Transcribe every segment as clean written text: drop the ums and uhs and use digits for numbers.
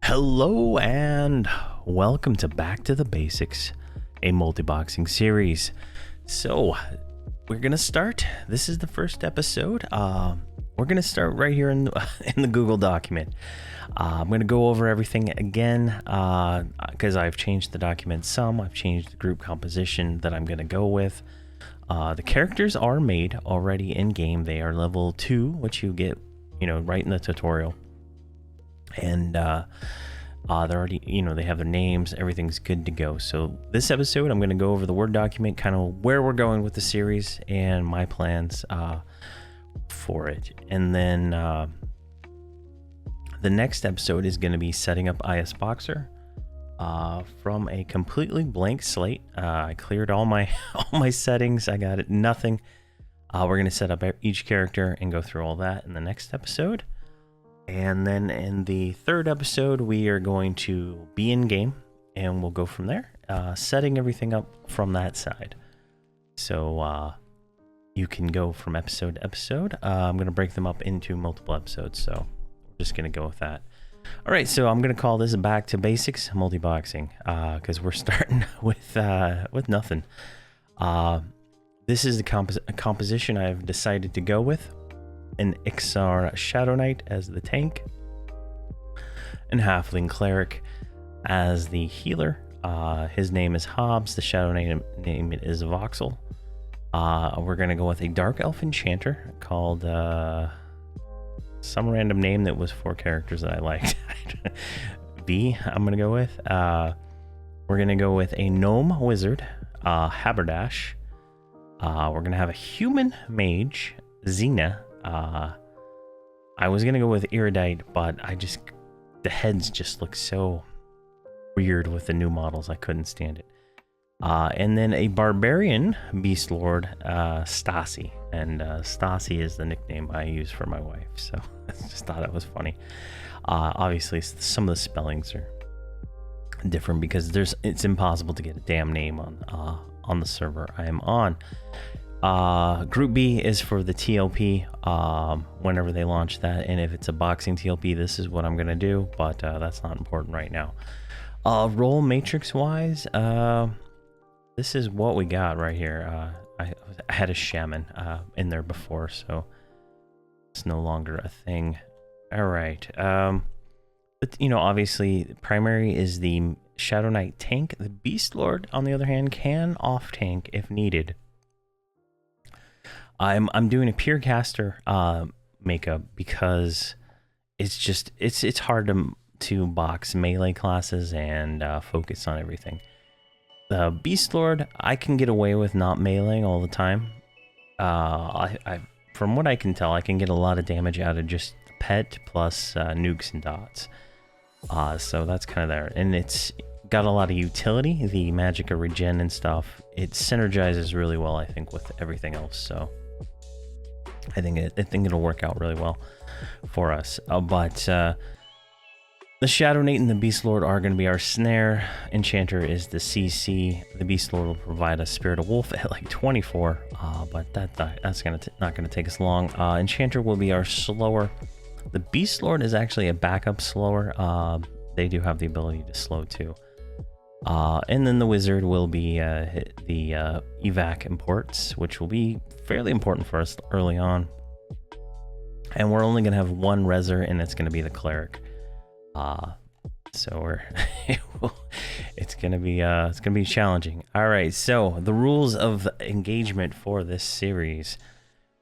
Hello and welcome to Back to the Basics, a multiboxing series. So we're gonna start. This is the first episode. We're gonna start right here in the Google document. I'm gonna go over everything again because I've changed the document some. I've changed the group composition that I'm gonna go with. The characters are made already in game. They are level 2, which you get, right in the tutorial. And they're already, they have their names. Everything's good to go. So this episode, I'm going to go over the Word document, kind of where we're going with the series and my plans for it. And then the next episode is going to be setting up ISBoxer from a completely blank slate. I cleared all my settings. I got it nothing. We're going to set up each character and go through all that in the next episode. And then in the third episode, we are going to be in game and we'll go from there, setting everything up from that side. So you can go from episode to episode. I'm going to break them up into multiple episodes. So we're just going to go with that. All right. So I'm going to call this Back to Basics Multiboxing because we're starting with nothing. This is the composition I've decided to go with. An XR Shadow Knight as the tank, and Halfling Cleric as the healer. His name is Hobbs. The Shadow Knight name is Voxel. We're gonna go with a Dark Elf Enchanter called some random name that was 4 characters that I liked. V. I'm gonna go with. We're gonna go with a Gnome Wizard, Haberdash. We're gonna have a Human Mage, Xena. I was gonna go with Iridite, but the heads just look so weird with the new models. I couldn't stand it. And then a Barbarian Beast Lord, Stasi, and Stasi is the nickname I use for my wife. So I just thought that was funny. Obviously, some of the spellings are different because it's impossible to get a damn name on the server I am on. Group B is for the TLP whenever they launch that, and if it's a boxing TLP, this is what I'm gonna do, but that's not important right now. Role matrix wise, this is what we got right here. I had a shaman in there before, so it's no longer a thing. All right, but obviously primary is the Shadow Knight tank. The Beast Lord, on the other hand, can off tank if needed. I'm doing a Purecaster makeup because it's hard to box melee classes and focus on everything. The Beast Lord, I can get away with not meleeing all the time. From what I can tell, I can get a lot of damage out of just pet plus nukes and dots. So that's kind of there, and it's got a lot of utility. The magic of regen and stuff, it synergizes really well, I think, with everything else. So I think it'll work out really well for us. But the Shadow Knight and the Beast Lord are going to be our snare. Enchanter is the CC. The Beast Lord will provide a Spirit of Wolf at like 24, but that's not going to take us long. Enchanter will be our slower. The Beast Lord is actually a backup slower. They do have the ability to slow too. And then the Wizard will be the evac imports, which will be fairly important for us early on. And we're only going to have one Reser, and it's going to be the Cleric. So it's going to be challenging. All right, so the rules of engagement for this series: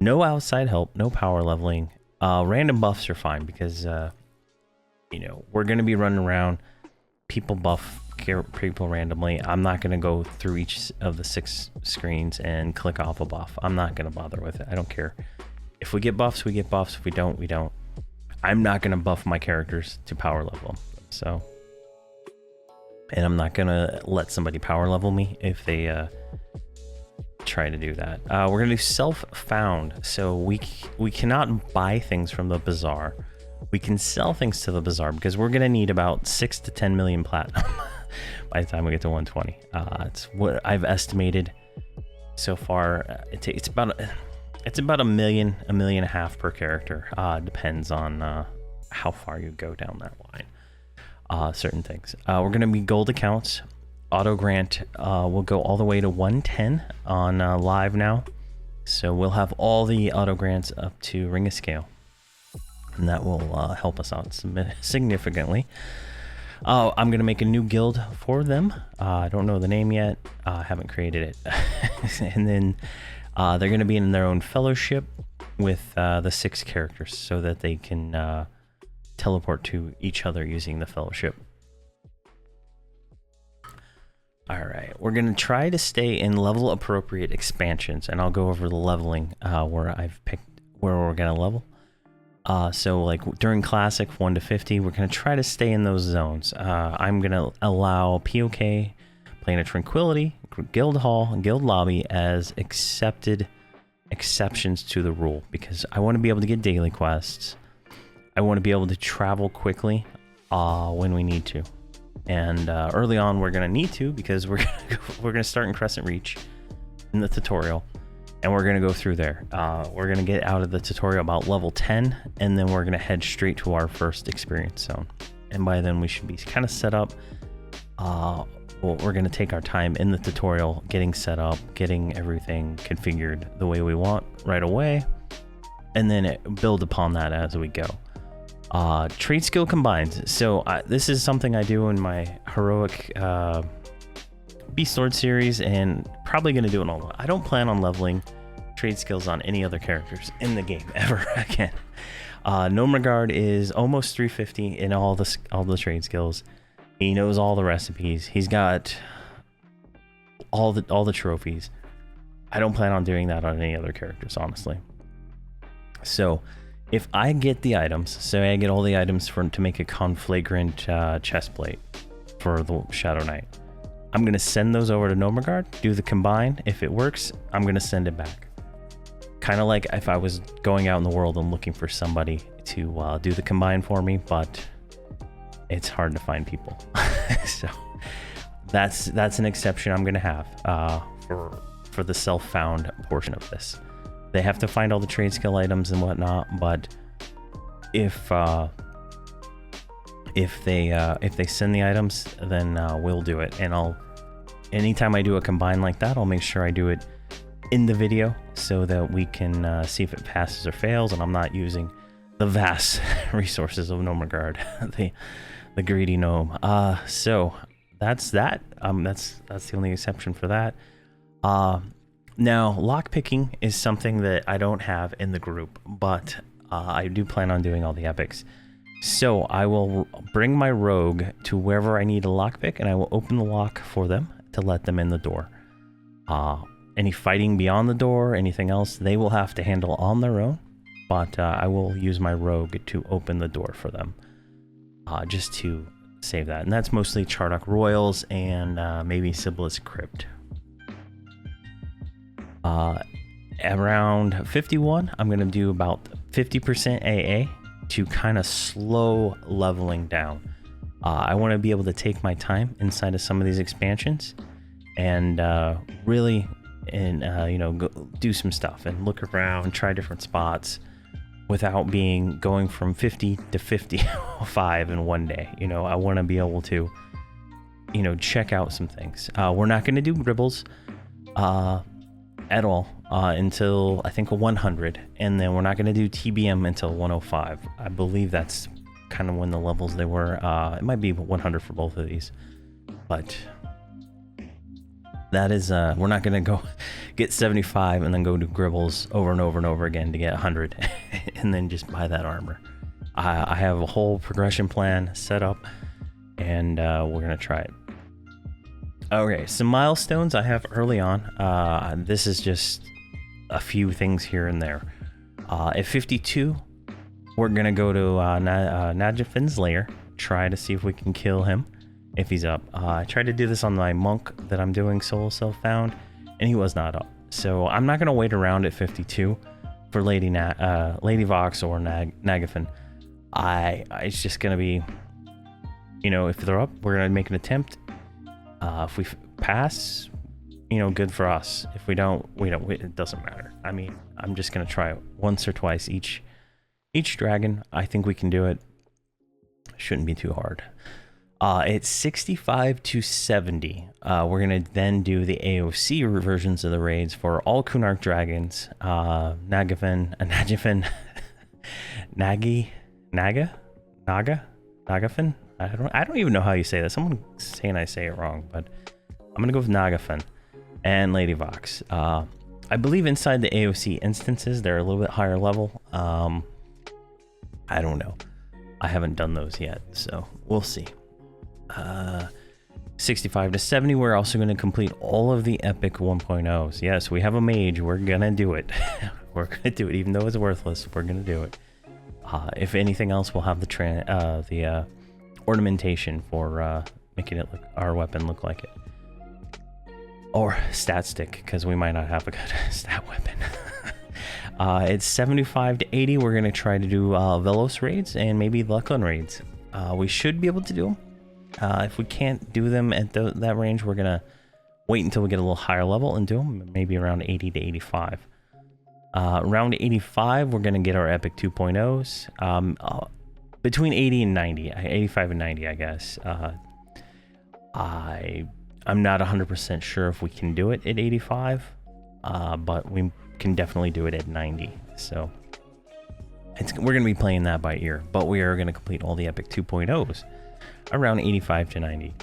no outside help, no power leveling. Random buffs are fine because we're going to be running around. People buff people randomly. I'm not going to go through each of the 6 screens and click off a buff. I'm not going to bother with it. I don't care. If we get buffs, we get buffs. If we don't, we don't. I'm not going to buff my characters to power level. So, and I'm not going to let somebody power level me if they try to do that. We're going to do self-found. So we cannot buy things from the bazaar. We can sell things to the bazaar because we're going to need about 6 to 10 million platinum by the time we get to 120. It's what I've estimated so far. It's about a million and a half per character. Depends on how far you go down that line. certain things. We're going to be gold accounts. Auto grant will go all the way to 110 on live now. So we'll have all the auto grants up to Ring of Scale. And that will help us out significantly. I'm going to make a new guild for them. I don't know the name yet. I haven't created it. And then they're going to be in their own fellowship with the 6 characters so that they can teleport to each other using the fellowship. All right, we're going to try to stay in level appropriate expansions, and I'll go over the leveling where I've picked where we're going to level. So like during Classic 1 to 50, we're going to try to stay in those zones. I'm going to allow POK, Plane of Tranquility, Guild Hall, and Guild Lobby as accepted exceptions to the rule, because I want to be able to get daily quests. I want to be able to travel quickly when we need to. And early on, we're going to need to, because we're going to start in Crescent Reach in the tutorial. And we're going to go through there. We're going to get out of the tutorial about level 10, and then we're going to head straight to our first experience zone. And by then, we should be kind of set up. Well, we're going to take our time in the tutorial, getting set up, getting everything configured the way we want right away, and then build upon that as we go. Trade skill combines. So this is something I do in my heroic Beast Sword series, and probably going to do it all. I don't plan on leveling trade skills on any other characters in the game ever again. Gnome Regard is almost 350 in all the trade skills. He knows all the recipes. He's got all the trophies. I don't plan on doing that on any other characters, honestly. So if I get the items, say I get all the items to make a Conflagrant chest plate for the Shadow Knight, I'm going to send those over to Gnome Regard, do the combine. If it works, I'm going to send it back. Kind of like if I was going out in the world and looking for somebody to do the combine for me, but it's hard to find people. So that's an exception I'm going to have for the self-found portion of this. They have to find all the trade skill items and whatnot, but if they send the items, then we'll do it. And anytime I do a combine like that, I'll make sure I do it in the video so that we can see if it passes or fails, and I'm not using the vast resources of Gnome Regard, the greedy gnome. So that's that. That's the only exception for that. Now, lockpicking is something that I don't have in the group, but I do plan on doing all the epics. So I will bring my rogue to wherever I need a lockpick, and I will open the lock for them to let them in the door. Any fighting beyond the door, anything else, they will have to handle on their own, but I will use my rogue to open the door for them, just to save that. And that's mostly Chardock Royals and maybe Sibyl's Crypt. Around 51, I'm going to do about 50% AA to kind of slow leveling down. I want to be able to take my time inside of some of these expansions and really go do some stuff and look around, try different spots without going from 50 to 55 in one day. I want to be able to check out some things. We're not going to do Gribbles at all until I think 100, and then we're not going to do TBM until 105. I believe that's kind of when the levels they were. It might be 100 for both of these, but that is we're not going to go get 75 and then go do Gribbles over and over and over again to get 100 and then just buy that armor. I have a whole progression plan set up, and we're going to try it. Okay, some milestones I have early on. This is just a few things here and there. At 52, we're going to go to Najafin's lair, try to see if we can kill him if he's up. I tried to do this on my monk that I'm doing solo self-found, and he was not up. So I'm not going to wait around at 52 for Lady Vox or Nagafin. It's just going to be, if they're up, we're going to make an attempt. If we pass, good for us. If we don't, it doesn't matter. I mean, I'm just going to try it once or twice each dragon. I think we can do it. Shouldn't be too hard. It's 65 to 70. We're gonna then do the AOC versions of the raids for all Kunark dragons, Nagafin, Nagafin. I don't even know how you say that. Someone saying I say it wrong, but I'm gonna go with Nagafin and Lady Vox. I believe inside the AOC instances they're a little bit higher level. I don't know. I haven't done those yet, so we'll see. 65 to 70, we're also going to complete all of the epic 1.0s. Yes, we have a mage. We're going to do it. We're going to do it. Even though it's worthless, we're going to do it. If anything else, we'll have the ornamentation for making it look, our weapon look like it. Or stat stick, because we might not have a good stat weapon. It's 75 to 80. We're going to try to do Velos raids and maybe Luckland raids. We should be able to do them. If we can't do them at that range, we're going to wait until we get a little higher level and do them, maybe around 80 to 85. Around 85, we're going to get our epic 2.0s. Between 80 and 90, 85 and 90, I guess. I'm not 100% sure if we can do it at 85, but we can definitely do it at 90. So we're going to be playing that by ear, but we are going to complete all the epic 2.0s around 85 to 90.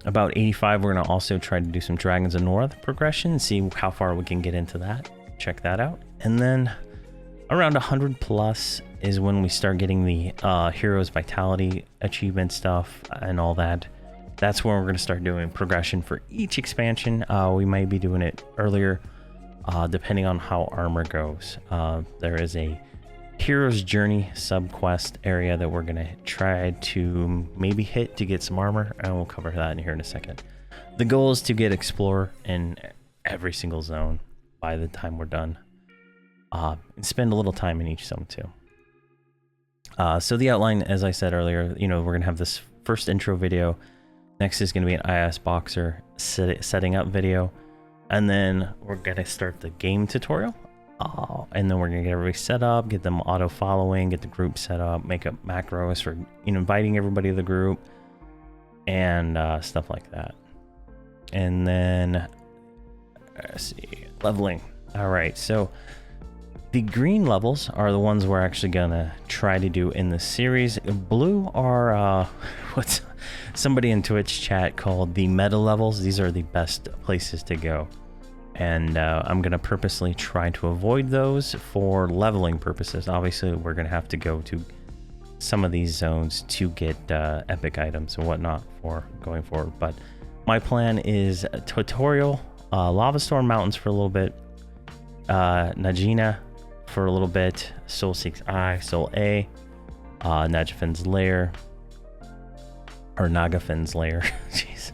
About 85, we're going to also try to do some Dragons of North progression and see how far we can get into that. Check that out. And then around 100 plus is when we start getting the Heroes Vitality achievement stuff and all that. That's when we're going to start doing progression for each expansion. We might be doing it earlier, depending on how armor goes. There is a Hero's Journey sub-quest area that we're going to try to maybe hit to get some armor, and we'll cover that in here in a second. The goal is to get Explorer in every single zone by the time we're done, and spend a little time in each zone too. So the outline, as I said earlier, we're going to have this first intro video. Next is going to be an ISBoxer setting up video, and then we're going to start the game tutorial. And then we're gonna get everybody set up, get them auto following, get the group set up, make up macros for inviting everybody to the group, and stuff like that. And then let's see, leveling. All right, so the green levels are the ones we're actually gonna try to do in the series. Blue are what's somebody in Twitch chat called the meta levels. These are the best places to go. And I'm going to purposely try to avoid those for leveling purposes. Obviously, we're going to have to go to some of these zones to get epic items and whatnot for going forward. But my plan is a tutorial, Lava Storm Mountains for a little bit, Najina for a little bit, Soul Seek's Eye, Soul A, Nagafin's Lair, or Nagafin's Lair. Jeez.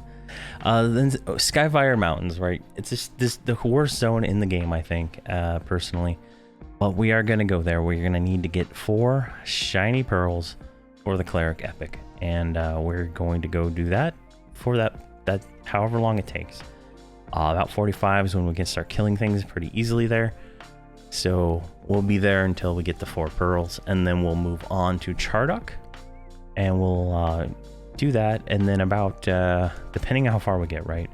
Then Skyfire Mountains, right? It's just the worst zone in the game, I think, personally. But we are going to go there. We're going to need to get 4 shiny pearls for the Cleric Epic. And we're going to go do that for that however long it takes. About 45 is when we can start killing things pretty easily there. So we'll be there until we get the 4 pearls. And then we'll move on to Chardok. And we'll do that, and then about depending on how far we get, right,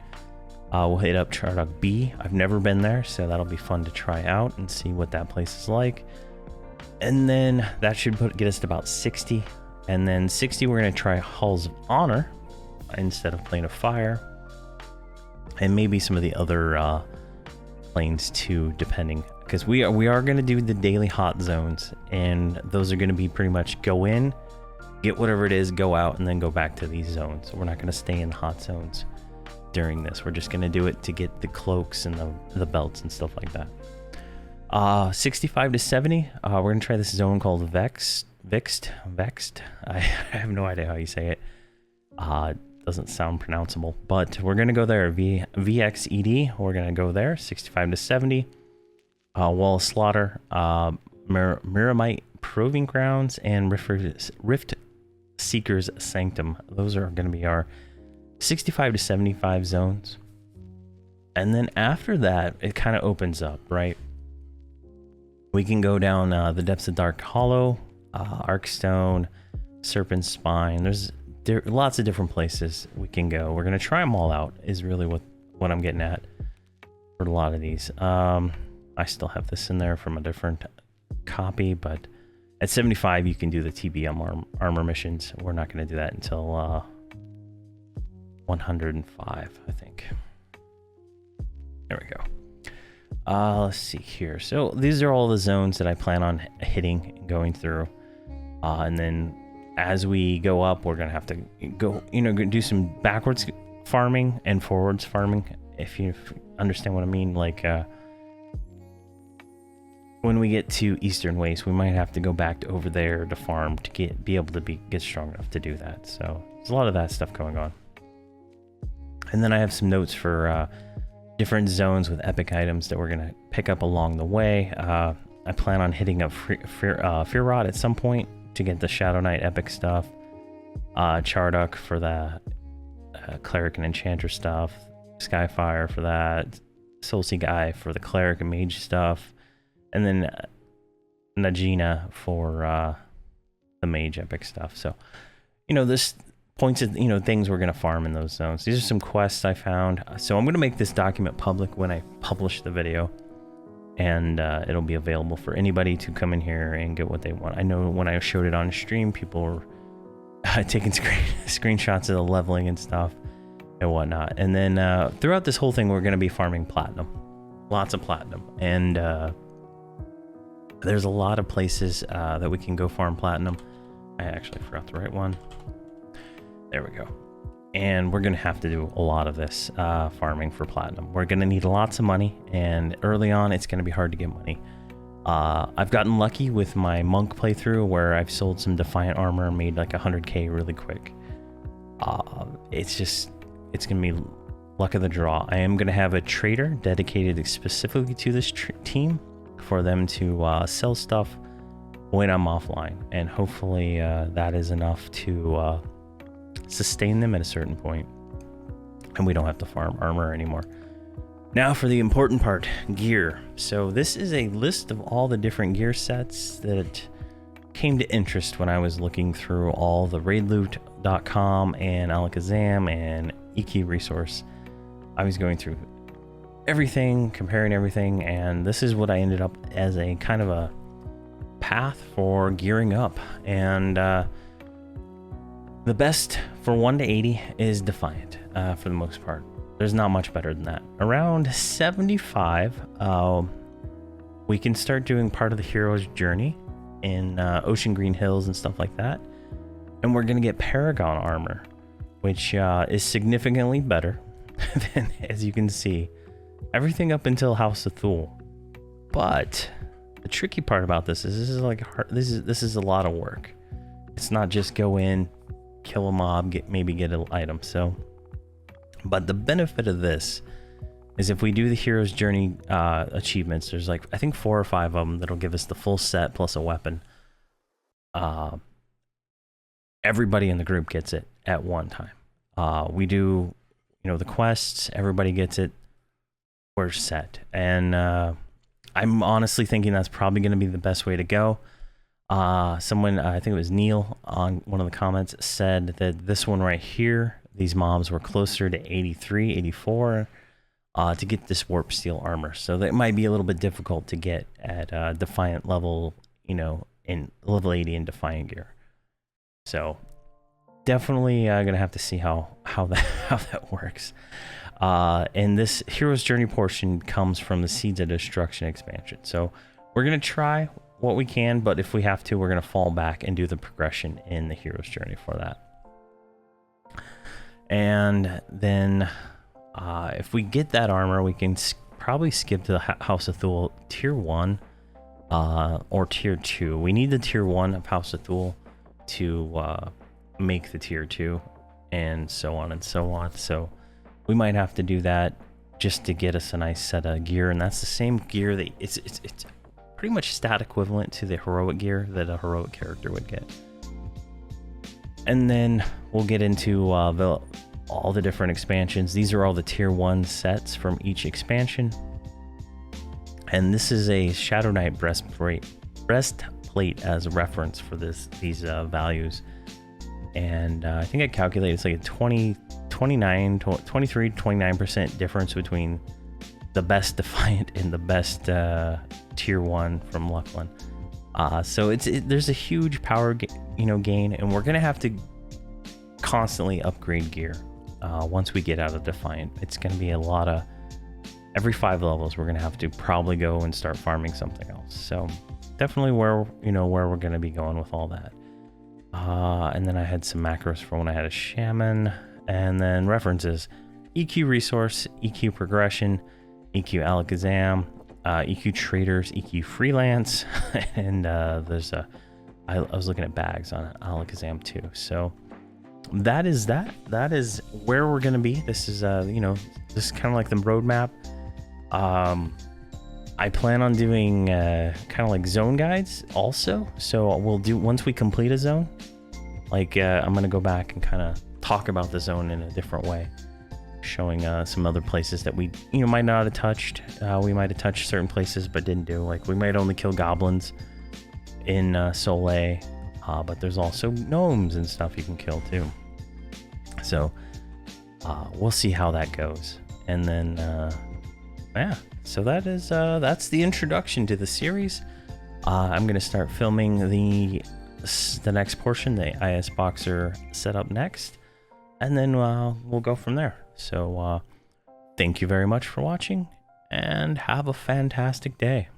we'll hit up Chardok B. I've never been there, so that'll be fun to try out and see what that place is like. And then that should get us to about 60, and then 60 we're going to try Halls of Honor instead of Plane of Fire, and maybe some of the other planes too, depending, because we are going to do the daily hot zones, and those are going to be pretty much go in, get whatever it is, go out, and then go back to these zones. We're not going to stay in hot zones during this. We're just going to do it to get the cloaks and the belts and stuff like that. 65 to 70, we're going to try this zone called Vexed. I have no idea how you say it. Doesn't sound pronounceable, but we're going to go there. VXED, we're going to go there. 65 to 70. Wall of Slaughter, Miramite Proving Grounds, and Rift Seeker's Sanctum. Those are going to be our 65 to 75 zones. And then after that, it kind of opens up, right? We can go down the depths of Dark Hollow, Arkstone, Serpent's Spine. There's lots of different places we can go. We're gonna try them all out. Is really what I'm getting at for a lot of these. I still have this in there from a different copy, but at 75 you can do the TBM armor missions. We're not going to do that until 105, I think. There we go. Let's see here. So these are all the zones that I plan on hitting and going through, and then as we go up, we're gonna have to go, do some backwards farming and forwards farming, if you understand what I mean. Like when we get to Eastern Waste, we might have to go back to over there to farm to be able to get strong enough to do that. So there's a lot of that stuff going on. And then I have some notes for different zones with epic items that we're gonna pick up along the way. I plan on hitting up Fear Rod at some point to get the Shadow Knight epic stuff. Charduk for the cleric and enchanter stuff. Skyfire for that. Soulseek Guy for the cleric and mage stuff. And then Najina for the mage epic stuff. So, this points at, things we're going to farm in those zones. These are some quests I found. So I'm going to make this document public when I publish the video. And it'll be available for anybody to come in here and get what they want. I know when I showed it on stream, people were taking screenshots of the leveling and stuff and whatnot. And then throughout this whole thing, we're going to be farming platinum. Lots of platinum. And there's a lot of places that we can go farm platinum. I actually forgot the right one. There we go. And we're going to have to do a lot of this farming for platinum. We're going to need lots of money, and early on it's going to be hard to get money. I've gotten lucky with my monk playthrough where I've sold some Defiant armor and made like 100k really quick. It's going to be luck of the draw. I am going to have a trader dedicated specifically to this team for them to sell stuff when I'm offline, and hopefully that is enough to sustain them at a certain point, and we don't have to farm armor anymore. Now for the important part, gear. So this is a list of all the different gear sets that came to interest when I was looking through all the raidloot.com and Alakazam and Iki resource. I was going through everything, comparing everything, and this is what I ended up as a kind of a path for gearing up. And the best for 1 to 80 is Defiant for the most part. There's not much better than that. Around 75, we can start doing part of the hero's journey in Ocean Green Hills and stuff like that. And we're going to get Paragon armor, which is significantly better than, as you can see, everything up until House of Thule. But the tricky part about this is this is a lot of work. It's not just go in, kill a mob, maybe get an item. So, but the benefit of this is if we do the hero's journey achievements, there's like I think 4 or 5 of them that'll give us the full set plus a weapon. Everybody in the group gets it at one time. We do, the quests. Everybody gets it. We're set, and I'm honestly thinking that's probably going to be the best way to go. Someone, I think it was Neil on one of the comments, said that this one right here, these mobs were closer to 83, 84 to get this warp steel armor. So that might be a little bit difficult to get at Defiant level, in level 80 in Defiant gear. So definitely gonna have to see how that works. And this hero's journey portion comes from the Seeds of Destruction expansion. So we're gonna try what we can, but if we have to, we're gonna fall back and do the progression in the hero's journey for that. And then if we get that armor, we can probably skip to the House of Thule tier 1 or tier 2. We need the tier 1 of House of Thule to make the tier 2, and so on and so on. So we might have to do that just to get us a nice set of gear, and that's the same gear that it's pretty much stat equivalent to the heroic gear that a heroic character would get. And then we'll get into all the different expansions. These are all the tier 1 sets from each expansion, and this is a Shadow Knight breastplate as a reference for these values. And I think I calculated it's like a 29% difference between the best Defiant and the best tier 1 from Lucklin. So there's a huge power gain, and we're gonna have to constantly upgrade gear once we get out of Defiant. It's gonna be a lot of, every 5 levels we're gonna have to probably go and start farming something else. So definitely where we're gonna be going with all that. And then I had some macros for when I had a shaman, and then references: EQ resource, EQ progression, EQ alakazam, EQ traders, EQ freelance, and there's I was looking at bags on alakazam too. So that is where we're gonna be. This is this is kind of like the roadmap. I plan on doing kind of like zone guides also. So we'll do, once we complete a zone, like I'm gonna go back and kind of talk about the zone in a different way, showing some other places that we might not have touched. We might have touched certain places but didn't do. Like we might only kill goblins in Soleil, but there's also gnomes and stuff you can kill too. So we'll see how that goes. And then yeah, so that's the introduction to the series. I'm gonna start filming the next portion, the ISBoxer setup next, and then we'll go from there. So thank you very much for watching, and have a fantastic day.